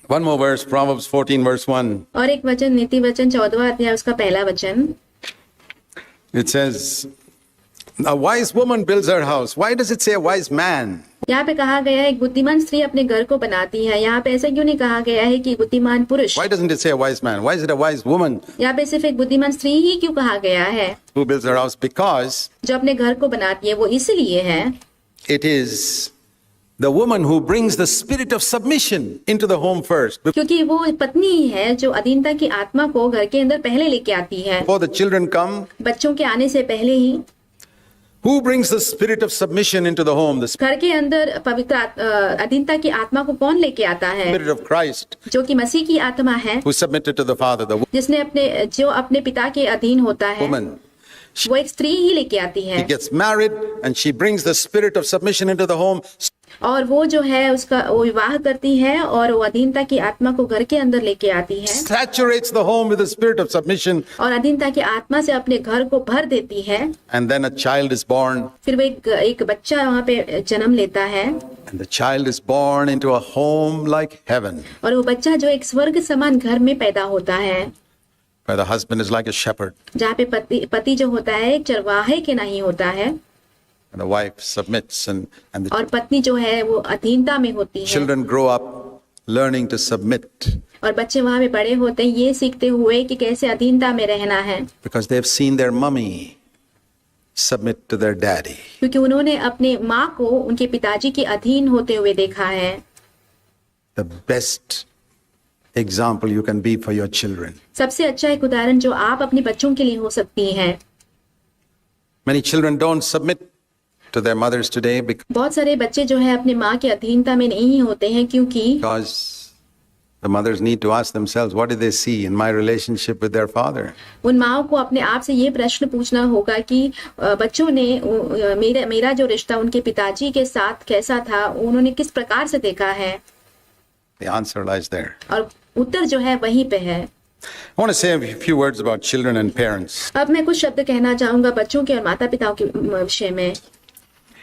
One more verse, Proverbs 14 verse 1. और एक वचन, नीति वचन 14वां अध्याय उसका पहला वचन। It says, a wise woman builds her house. Why does it say a wise man? यहाँ पे कहा गया है एक बुद्धिमान स्त्री अपने घर को बनाती है। यहाँ पे ऐसा क्यों नहीं कहा गया है कि बुद्धिमान पुरुष? Why doesn't it say a wise man? Why is it a wise woman यहाँ पे सिर्फ एक बुद्धिमान स्त्री ही क्यों कहा गया है? who builds her house? Because जो अपने घर को बनाती है वो इसलिए है, it is the woman who brings the spirit of submission into the home first. क्योंकि वो पत्नी ही है जो अधीनता की आत्मा को घर के अंदर पहले लेके आती है, Before the children come, बच्चों के आने से पहले ही। who brings the spirit of submission into the home? The घर के अंदर पवित्र अधीनता की आत्मा को कौन लेके आता है? spirit of Christ जो कि मसीह की आत्मा है, who submitted to the Father, the जिसने जो अपने पिता के अधीन होता है, woman. वो एक स्त्री ही लेके आती है। She gets married and she brings the spirit of submission into the home. और वो जो है उसका वो विवाह करती है और वो अधीनता की आत्मा को घर के अंदर लेके आती है, Saturates the home with the spirit of submission. और अधीनता की आत्मा से अपने घर को भर देती है। And then a child is born. फिर वो एक बच्चा वहाँ पे जन्म लेता है, And the child is born into a home like heaven, और वो बच्चा जो एक स्वर्ग समान घर में पैदा होता है, where the husband is like a shepherd जहाँ पे पति जो होता है एक चरवाहे के नहीं होता है, and the wife submits and the और पत्नी जो है वो अधीनता में होती है। children grow up learning to submit और बच्चे वहाँ पे बड़े होते हैं ये सीखते हुए कि कैसे अधीनता में रहना है, because they've seen their mummy submit to their daddy. क्योंकि उन्होंने अपने माँ को उनके पिताजी के अधीन होते हुए देखा है। The best example you can be for your children. सबसे अच्छा एक उदाहरण जो आप अपने बच्चों के लिए हो सकती हैं। Many children don't submit to their mothers today बहुत सारे बच्चे जो है अपने माँ के अधीनता में नहीं होते हैं, क्योंकि because the mothers need to ask themselves, what do they see in my relationship with their father? उन माँओं को अपने आप से ये प्रश्न पूछना होगा कि बच्चों ने मेरा जो रिश्ता उनके पिताजी के साथ कैसा था, उन्होंने किस प्रकार से देखा है। The answer lies there. और उत्तर जो है वहीं पे है। I want to say a few words about children and parents. अब मैं कुछ शब्द कहना चाहूंगा बच्चों के और माता पिताओं के विषय में।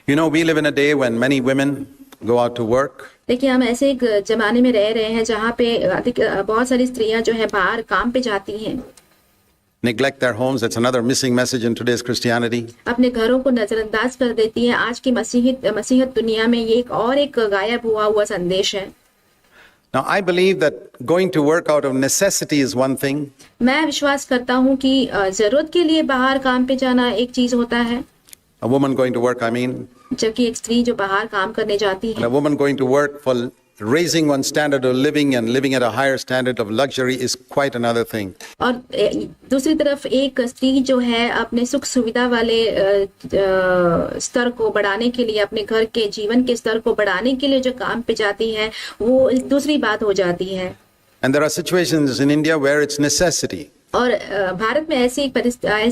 You know, we live in a day when many women go out to work. देखिए, हम ऐसे एक जमाने में रह रहे हैं जहाँ पे बहुत सारी स्त्रियां जो है बाहर काम पे जाती हैं, Neglect their homes. That's another missing message in today's Christianity. अपने घरों को नजरअंदाज कर देती हैं। आज की मसीहत दुनिया में ये एक गायब हुआ संदेश है। Now, I believe that going to work out of necessity is one thing. मैं विश्वास करता हूँ कि जरूरत के लिए बाहर काम पे जाना एक चीज होता है, A woman going to work, I mean, जबकि एक स्त्री जो बाहर काम करने जाती and है a woman going to work for raising one standard of living and living at a higher standard of luxury is quite another thing. और दूसरी तरफ एक स्त्री जो है अपने सुख सुविधा वाले स्तर को बढ़ाने के लिए, अपने घर के जीवन के स्तर को बढ़ाने के लिए जो काम पे जाती है, वो एक दूसरी बात हो जाती है। And there are situations in India where it's necessity. और भारत में ऐसी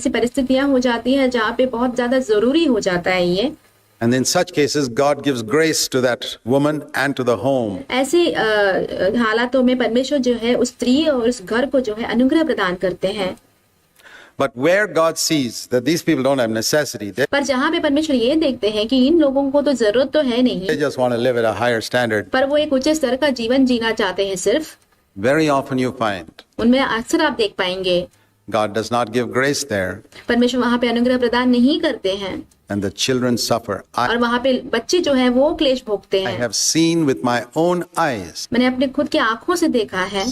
परिस्थितियां हो जाती हैं जहाँ पे बहुत ज्यादा जरूरी हो जाता है ये। And in such cases, God gives grace to that woman and to the home. ऐसे हालातों में परमेश्वर जो है उस स्त्री और उस घर को जो है अनुग्रह प्रदान करते हैं। But where God sees that these people don't have necessity, पर जहाँ पे परमेश्वर ये देखते हैं कि इन लोगों को तो जरूरत तो है नहीं, they just want to live at a higher standard. पर वो एक उच्च स्तर का जीवन जीना चाहते हैं सिर्फ, Very often you find उनमें अक्सर आप देख पाएंगे God does not give grace there, परमेश्वर वहाँ पे अनुग्रह प्रदान नहीं करते हैं, and the children suffer. और वहाँ पे बच्चे जो है वो क्लेश भोगते I हैं। have seen with my own eyes मैंने अपने खुद की आंखों से देखा है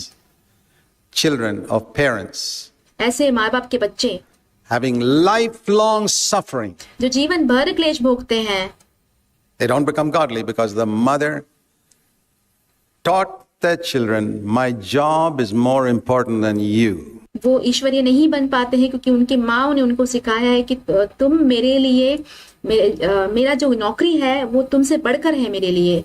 children of parents ऐसे माँ बाप के बच्चे having lifelong suffering. जो जीवन भर क्लेश भोगते हैं। They don't become godly because the mother taught their children, my job is more important than you. वो ईश्वरीय नहीं बन पाते हैं क्योंकि उनकी माँ ने उनको सिखाया है कि तुम मेरे लिए मेरा जो नौकरी है वो तुमसे बढ़कर है मेरे लिए।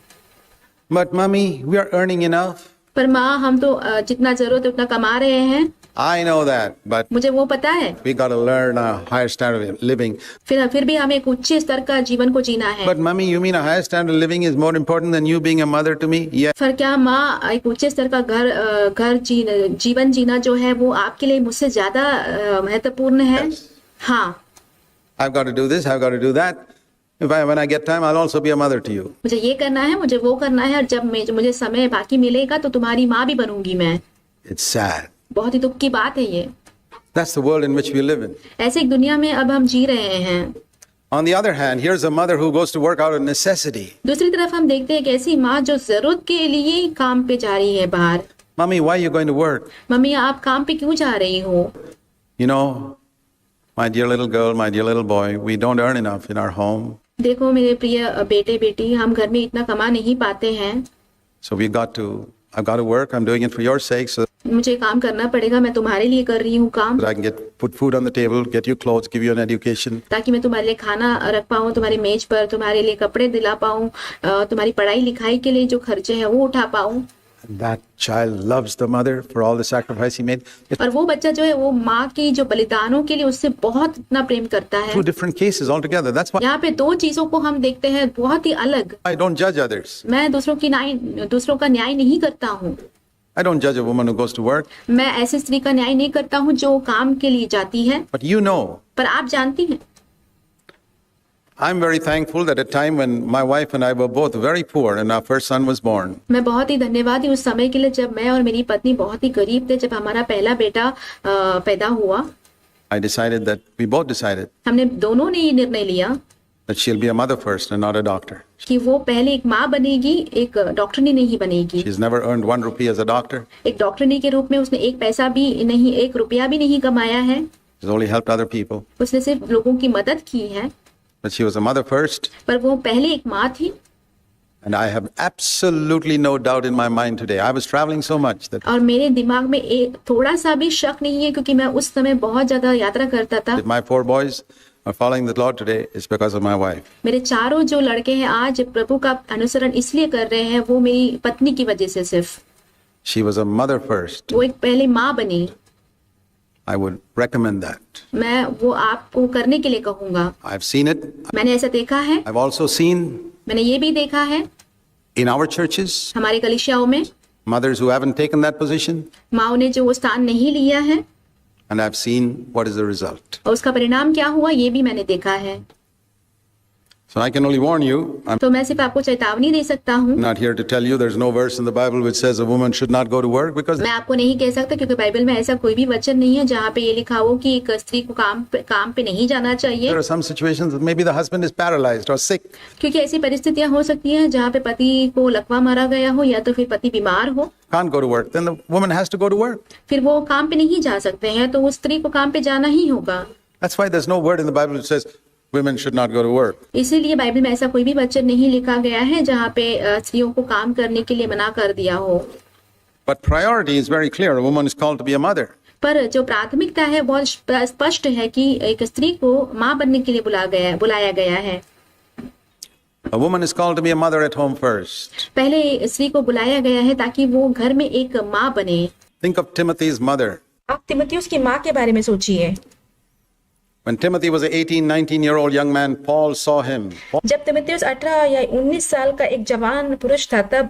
But mommy, we are earning enough. पर माँ, हम तो जितना जरूरत है उतना कमा रहे हैं। I know that, but मुझे वो पता है, we got to learn a higher standard of living. फिर भी हमें एक उच्च स्तर का जीवन को जीना है। But mommy, you mean a higher standard of living is more important than you being a mother to me? Yeah. फिर क्या माँ, एक उच्च स्तर का जीवन जीना जो है वो आपके लिए मुझसे ज्यादा महत्वपूर्ण है? Yes. हाँ, I've got to do this, I've got to do that. When I get time, I'll also be a mother to you. मुझे ये करना है, मुझे वो करना है, और जब मुझे समय बाकी मिलेगा तो तुम्हारी माँ भी बनूंगी मैं। It's sad. बहुत ही दुख की बात है ये। That's the world in which we live in. ऐसे एक दुनिया में अब हम जी रहे हैं। On the other hand, here's a mother who goes to work out of necessity. दूसरी तरफ हम देखते हैं एक ऐसी माँ जो जरूरत के लिए काम पे जा रही है बाहर। Mommy, why are you going to work? Mummy आप काम पे क्यों जा रही हो? You know, my dear little girl, my dear little boy, we don't earn enough in our home. देखो मेरे प्रिय बेटे बेटी, हम घर में इतना कमा नहीं पाते हैं। So I've got to work. I'm doing it for your sake so मुझे काम करना पड़ेगा, मैं तुम्हारे लिए कर रही हूँ काम, that I can put food on the table, get you clothes, give you an education. ताकि मैं तुम्हारे लिए खाना रख पाऊँ तुम्हारी मेज पर, तुम्हारे लिए कपड़े दिला पाऊँ, तुम्हारी पढ़ाई लिखाई के लिए जो खर्चे हैं वो उठा पाऊँ। And that child loves the mother for all the sacrifice he made. It's और वो बच्चा जो है वो माँ की जो बलिदानों के लिए उससे बहुत इतना प्रेम करता है। two different cases altogether. That's why यहाँ पे दो चीजों को हम देखते हैं बहुत ही अलग। I don't judge others. मैं दूसरों का न्याय नहीं करता हूँ। I don't judge a woman who goes to work. मैं ऐसी स्त्री का न्याय नहीं करता हूँ जो काम के लिए जाती है। But you know, पर आप जानती हैं, I'm very thankful that at a time when my wife and I were both very poor and our first son was born, मैं बहुत ही धन्यवादी उस समय के लिए जब मैं और मेरी पत्नी बहुत ही गरीब थे, जब हमारा पहला बेटा पैदा हुआ। we both decided हमने दोनों ने ये निर्णय लिया that she'll be a mother first and not a doctor. कि वो पहले एक माँ बनेगी, एक डॉक्टरनी नहीं बनेगी। She's never earned 1 rupee as a doctor. एक डॉक्टरनी के रूप में उसने एक पैसा भी नहीं, 1 रुपया भी नहीं कमाया है। She's only helped other people. उसने सिर्फ लोगों की मदद की है। But she was a mother first. पर वो पहले एक माँ थी। And I have absolutely no doubt in my mind today. I was traveling so much that और मेरे दिमाग में एक थोड़ा सा भी शक नहीं है, क्योंकि मैं उस समय बहुत ज्यादा यात्रा करता था। if my 4 boys are following the Lord today, it's because of my wife. मेरे चारों जो लड़के हैं आज प्रभु का अनुसरण इसलिए कर रहे हैं, वो मेरी पत्नी की वजह से सिर्फ। She was a mother first. वो एक पहले माँ बनी। I would recommend that. मैं वो आपको करने के लिए कहूंगा। I've seen it. मैंने ऐसा देखा है। I've also seen मैंने ये भी देखा है in our churches हमारे कलीसियाओं में mothers who haven't taken that position, माँओं ने जो वो स्थान नहीं लिया है, and I've seen what is the result. और उसका परिणाम क्या हुआ ये भी मैंने देखा है। So I can only warn you. I'm तो मैं सिर्फ आपको चेतावनी दे सकता हूँ। not here to tell you there's no verse in the Bible which says a woman should not go to work, because मैं आपको नहीं कह सकता, क्योंकि बाइबल में ऐसा कोई भी वचन नहीं है जहाँ पे ये लिखा हो कि एक स्त्री को काम पे नहीं जाना चाहिए। there are some situations that maybe the husband is paralyzed or sick. क्योंकि ऐसी परिस्थितियां हो सकती हैं जहाँ पे पति को लकवा मारा गया हो या तो फिर पति बीमार हो, Can't go to work. Then the woman has to go to work. फिर वो काम पे नहीं जा सकते हैं, तो उस स्त्री को काम पे जाना ही होगा। That's why there's no word in the Bible which says women should not go to work. इसीलिए बाइबल में ऐसा कोई भी वचन नहीं लिखा गया है जहाँ पे स्त्रियों को काम करने के लिए मना कर दिया हो। But priority is very clear. A woman is called to be a mother. पर जो प्राथमिकता है बहुत स्पष्ट है कि एक स्त्री को माँ बनने के लिए बुलाया गया है। A woman is called to be a mother at home first. पहले स्त्री को बुलाया गया है ताकि वो घर में एक माँ बने। Think of Timothy's mother. आप तिमुथियुस की माँ के बारे में सोचिए। When Timothy was an 18, 19-year-old young man, Paul saw him. जब तिमुथियुस 18 या 19 साल का एक जवान पुरुष था, तब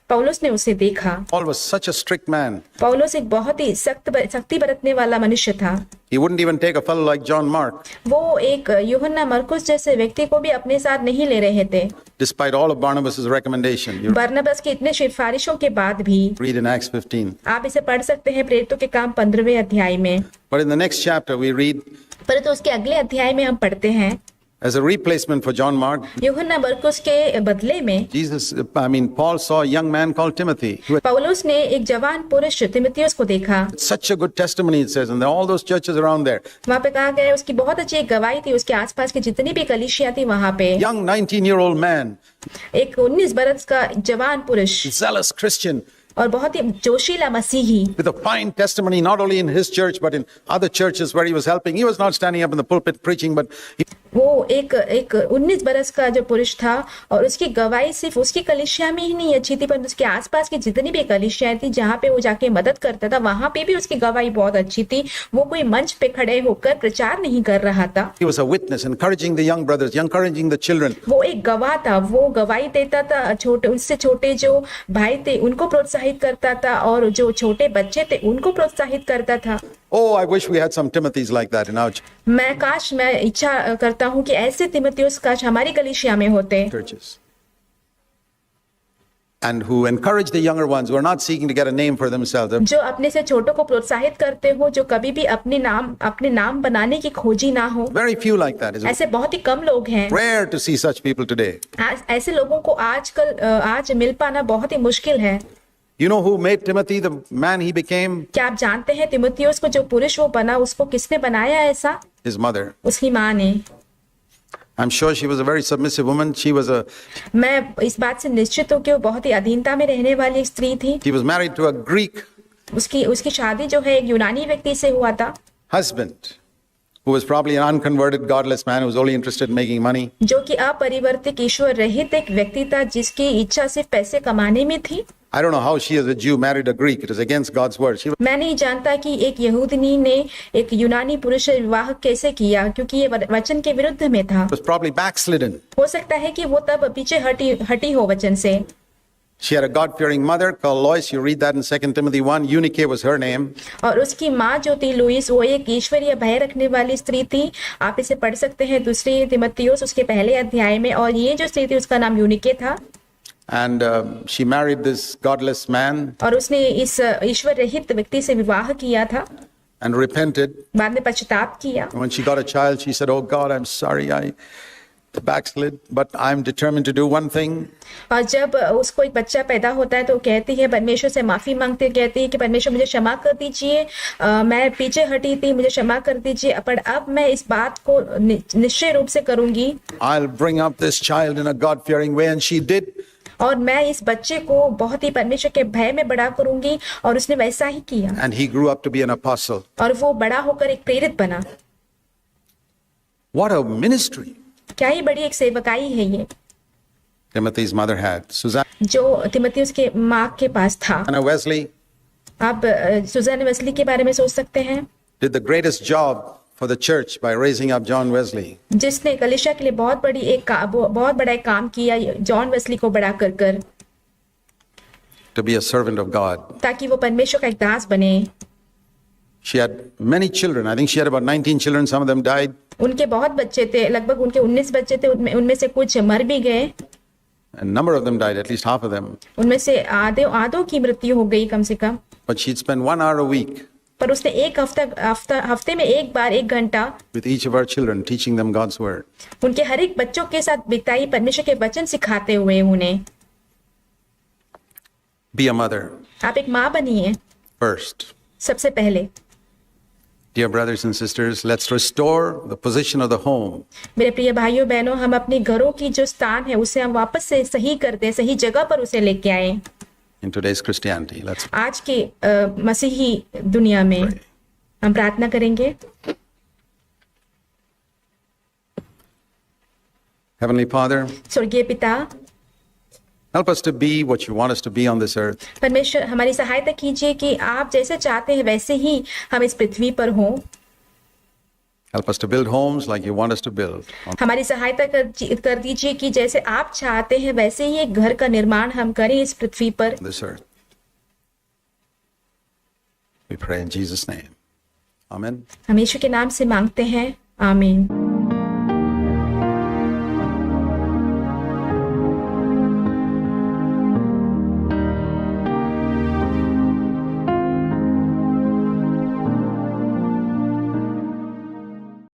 पौलुस ने उसे देखा। Paul was such a strict man. पौलुस एक बहुत ही सख्ती बरतने वाला मनुष्य था। He wouldn't even take a fellow like John Mark, वो एक यूहन्ना मरकुस जैसे व्यक्ति को भी अपने साथ नहीं ले रहे थे, despite all of Barnabas' recommendation. You बरनबास की इतने सिफारिशों के बाद भी। read in Acts 15. आप इसे पढ़ सकते हैं प्रेरितों के काम 15वें अध्याय में। But in the next chapter, we read, परंतु उसके अगले अध्याय में हम पढ़ते हैं, as a replacement for John Mark, यूहन्ना मरकुस के बदले में Paul saw a young man called Timothy. Who had पौलुस ने एक जवान पुरुष तिमुथियुस को देखा। such a good testimony, it says, and all those churches around there. वहाँ पे कहा गया है उसकी बहुत अच्छी एक गवाही थी, उसके आसपास की जितनी भी कलीसिया थी वहाँ पे। Young 19-year-old man, एक 19 बरस का जवान पुरुष zealous Christian, और बहुत ही जोशीला मसीही, with a fine testimony, not only in his church, but in other churches where he was helping. He was not standing up in the pulpit preaching, but वो एक 19 बरस का जो पुरुष था, और उसकी गवाही सिर्फ उसकी कलीसिया में ही नहीं अच्छी थी, पर उसके आसपास की जितनी भी कलीसियाएं थी जहाँ पे वो जाके मदद करता था, वहां पे भी उसकी गवाही बहुत अच्छी थी। वो कोई मंच पे खड़े होकर प्रचार नहीं कर रहा था, he was a witness, encouraging the young brothers, encouraging the children. वो एक गवाह था। वो गवाही देता था, उससे छोटे जो भाई थे उनको प्रोत्साहित करता था, और जो छोटे बच्चे थे उनको प्रोत्साहित करता था। Oh, I wish we had some Timothys like that in our मैं इच्छा करता हूँ कि ऐसे तिमुथियुस काश हमारी कलीसिया में होते, churches. And who encourage the younger ones who are not seeking to get a name for themselves. जो अपने से छोटों को प्रोत्साहित करते हो, जो कभी भी अपने नाम बनाने की खोजी ना हो। Very few like that. It's ऐसे बहुत ही कम लोग हैं। rare to see such people today. ऐसे लोगों को आज मिल पाना बहुत ही मुश्किल है। You know who made Timothy the man he became? क्या आप जानते हैं तिमुथियुस को जो पुरुष वो बना, उसको किसने बनाया ऐसा? His mother. उसकी माँ ने। I'm sure she was a very submissive woman. She was a. मैं इस बात से निश्चित हूँ कि वो बहुत ही अधीनता में रहने वाली स्त्री थी। He was married to a Greek. उसकी शादी जो है एक यूनानी व्यक्ति से हुआ था। Husband, who was probably an unconverted, godless man who was only interested in making money. जो कि अपरिवर्तित ईश्वर रहित एक व्यक्ति था जिसकी इच्छा सिर्फ पैसे कमाने में थी। I don't know how she as a Jew married a Greek. It is against God's word. मैं नहीं जानता कि एक यहूदनी ने एक यूनानी पुरुष से विवाह कैसे किया, क्योंकि ये वचन के विरुद्ध में था। Was probably backslidden. हो सकता है कि वो तब पीछे हटी हो वचन से। She had a God-fearing mother called Lois. You read that in 2 Timothy 1. Eunice was her name. और उसकी माँ जो थी लुइस, वो एक ईश्वरीय भय रखने वाली स्त्री थी। आप इसे पढ़ सकते हैं दूसरी तिमुथियुस उसके पहले अध्याय में। और ये जो स्त्री थी उसका नाम यूनिके था। And she married this godless man. और उसने इस ईश्वर रहित व्यक्ति से विवाह किया था। And repented. बाद में पश्चाताप किया। When she got a child, she said, "Oh God, I'm sorry, I backslid, but I'm determined to do one thing." और जब उसको एक बच्चा पैदा होता है तो कहती है, परमेश्वर से माफी मांगते, कहती है कि परमेश्वर मुझे क्षमा कर दीजिए, मैं पीछे हटी थी, मुझे क्षमा कर दीजिए, पर अब मैं इस बात को निश्चय रूप से करूंगी। I'll bring up this child in a God-fearing way, and she did. और मैं इस बच्चे को बहुत ही परमेश्वर के भय में बड़ा करूंगी, और उसने वैसा ही किया। And he grew up to be an apostle. और वो बड़ा होकर एक प्रेरित बना। What a ministry! क्या ही बड़ी एक सेवकाई है ये Timothy's mother had. Susanna जो तिमुथियुस के माँ के पास था। Wesley आप सुजाना वेस्ली के बारे में सोच सकते हैं। did the greatest job for the church by raising up John Wesley. जिसने कलीसिया के लिए बहुत बड़ा एक काम किया, जॉन वेस्ली को बड़ा कर To be a servant of God. ताकि वो परमेश्वर का एक दास बने। She had many children. I think she had about 19 children. Some of them died. उनके बहुत बच्चे थे, लगभग उनके 19 बच्चे थे, उनमें से कुछ मर भी गए। A number of them died, at least half of them. उनमें से आधों की मृत्यु हो गई कम से कम। But she'd spend 1 hour a week पर उसने एक हफ्ते में एक बार 1 घंटा with each of our children, teaching them God's word. उनके हर एक बच्चों के साथ बिताई, परमेश्वर के वचन सिखाते हुए उन्हें। Be a mother आप एक माँ बनिए first. सबसे पहले। Dear brothers and sisters, let's restore the position of the home. मेरे प्रिय भाइयों बहनों, हम अपने घरों की जो स्थान है उसे हम वापस से सही कर दें, सही जगह पर उसे लेके आए। In today's Christianity, let's आज के मसीही दुनिया में pray. हम प्रार्थना करेंगे। Heavenly Father, स्वर्गीय पिता, help us to be what you want us to be on this earth. परमेश्वर हमारी सहायता कीजिए कि आप जैसे चाहते हैं वैसे ही हम इस पृथ्वी पर हों। Help us to build homes like you want us to build on हमारी सहायता कर दीजिए कि जैसे आप चाहते हैं वैसे ही एक घर का निर्माण हम करें इस पृथ्वी पर। this earth. We pray in Jesus' name. Amen. हम यीशु के नाम से मांगते हैं, आमीन।